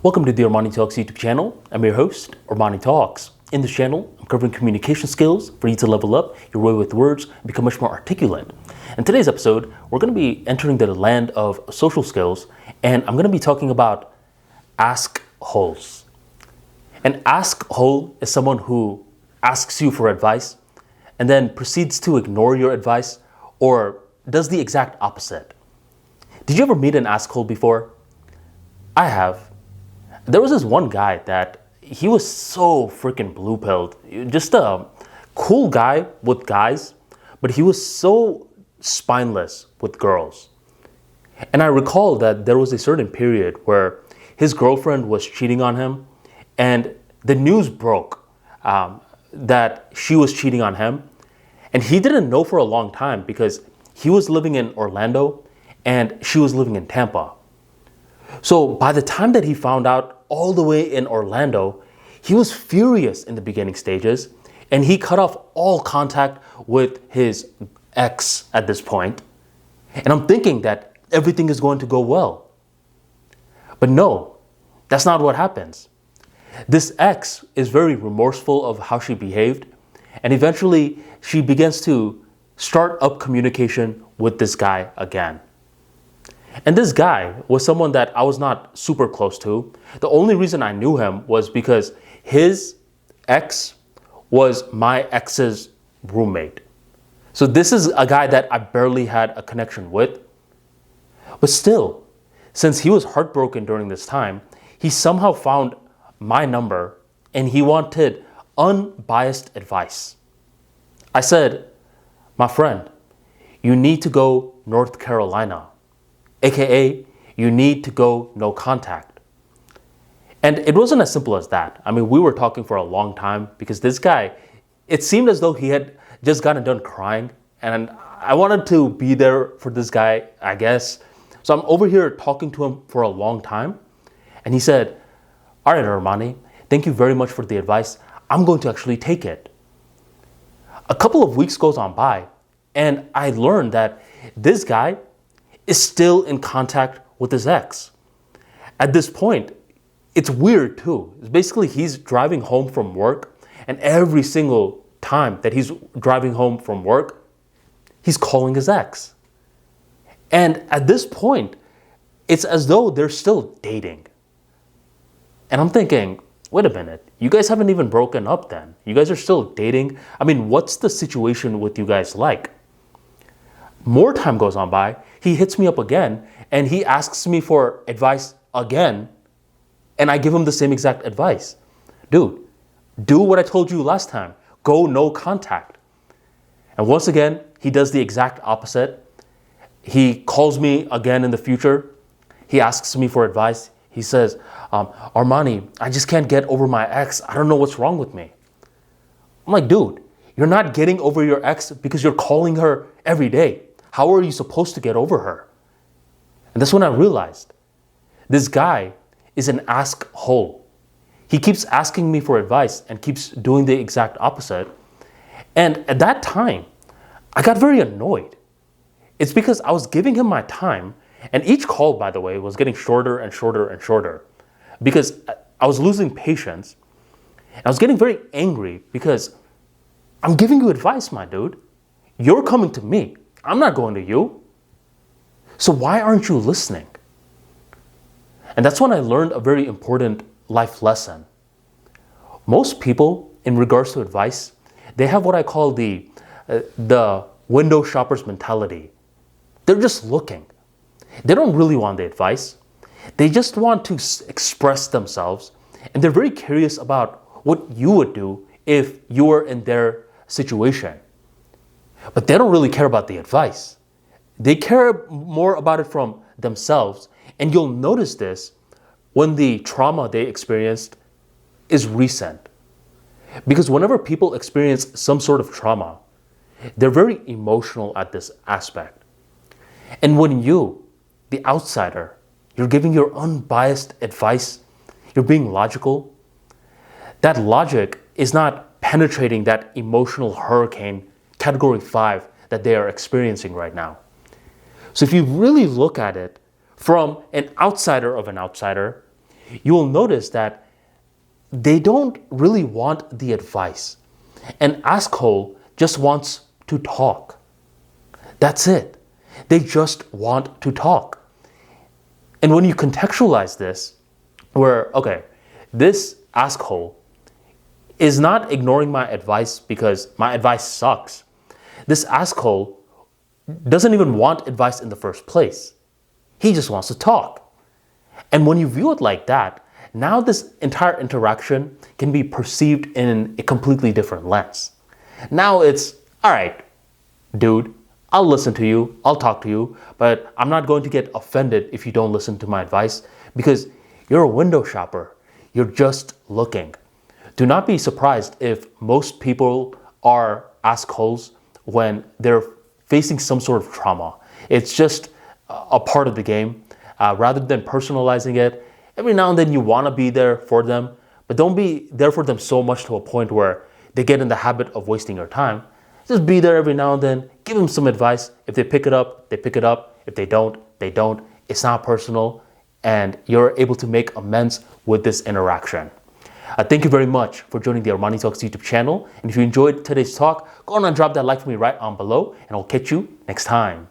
Welcome to the ArmaniTalks YouTube channel. I'm your host, ArmaniTalks. In this channel, I'm covering communication skills for you to level up your way with words and become much more articulate. In today's episode, we're going to be entering the land of social skills, and I'm going to be talking about Askholes. An askhole is someone who asks you for advice and then proceeds to ignore your advice or does the exact opposite. Did you ever meet an askhole before? I have. There was this one guy that he was so freaking blue-pilled. Just a cool guy with guys, but he was so spineless with girls. And I recall that there was a certain period where his girlfriend was cheating on him, and the news broke that she was cheating on him. And he didn't know for a long time because he was living in Orlando and she was living in Tampa. So by the time that he found out all the way in Orlando, he was furious in the beginning stages and he cut off all contact with his ex at this point. And I'm thinking that everything is going to go well. But no, that's not what happens. This ex is very remorseful of how she behaved, and eventually she begins to start up communication with this guy again. And this guy was someone that I was not super close to. The only reason I knew him was because his ex was my ex's roommate. So this is a guy that I barely had a connection with. But still, since he was heartbroken during this time, he somehow found my number and he wanted unbiased advice. I said, my friend, you need to go North Carolina. AKA, you need to go no contact. And it wasn't as simple as that. I mean, we were talking for a long time because this guy, it seemed as though he had just gotten done crying. And I wanted to be there for this guy, I guess. So I'm over here talking to him for a long time. And he said, all right, Armani, thank you very much for the advice. I'm going to actually take it. A couple of weeks goes on by and I learned that this guy is still in contact with his ex. At this point, it's weird too. Basically, he's driving home from work, and every single time that he's driving home from work, he's calling his ex. And at this point, it's as though they're still dating. And I'm thinking, wait a minute, you guys haven't even broken up then. You guys are still dating. I mean, what's the situation with you guys like? More time goes on by, he hits me up again and he asks me for advice again, and I give him the same exact advice. Dude, do what I told you last time. Go no contact. And once again, he does the exact opposite. He calls me again in the future. He asks me for advice. He says, Armani, I just can't get over my ex. I don't know what's wrong with me. I'm like, dude, you're not getting over your ex because you're calling her every day. How are you supposed to get over her? And that's when I realized this guy is an askhole. He keeps asking me for advice and keeps doing the exact opposite. And at that time, I got very annoyed. It's because I was giving him my time, and each call, by the way, was getting shorter and shorter and shorter because I was losing patience. And I was getting very angry because I'm giving you advice, my dude. You're coming to me. I'm not going to you. So why aren't you listening? And that's when I learned a very important life lesson. Most people, in regards to advice, they have what I call the window shopper's mentality. They're just looking. They don't really want the advice. They just want to express themselves, and they're very curious about what you would do if you were in their situation. But they don't really care about the advice. They care more about it from themselves. And you'll notice this when the trauma they experienced is recent. Because whenever people experience some sort of trauma, they're very emotional at this aspect. And when you, the outsider, you're giving your unbiased advice, you're being logical, that logic is not penetrating that emotional hurricane Category 5 that they are experiencing right now. So if you really look at it from an outsider of an outsider, you will notice that they don't really want the advice. And Askhole just wants to talk. That's it. They just want to talk. And when you contextualize this, where, okay, this Askhole is not ignoring my advice because my advice sucks. This Askhole doesn't even want advice in the first place. He just wants to talk. And when you view it like that, now this entire interaction can be perceived in a completely different lens. Now it's, all right, dude, I'll listen to you, I'll talk to you, but I'm not going to get offended if you don't listen to my advice because you're a window shopper. You're just looking. Do not be surprised if most people are Askholes when they're facing some sort of trauma. It's just a part of the game. Rather than personalizing it, every now and then you want to be there for them, but don't be there for them so much to a point where they get in the habit of wasting your time. Just be there every now and then, give them some advice. If they pick it up, they pick it up. If they don't, they don't. It's not personal, and you're able to make amends with this interaction. Thank you very much for joining the ArmaniTalks YouTube channel. And if you enjoyed today's talk, go on and drop that like for me right on below, and I'll catch you next time.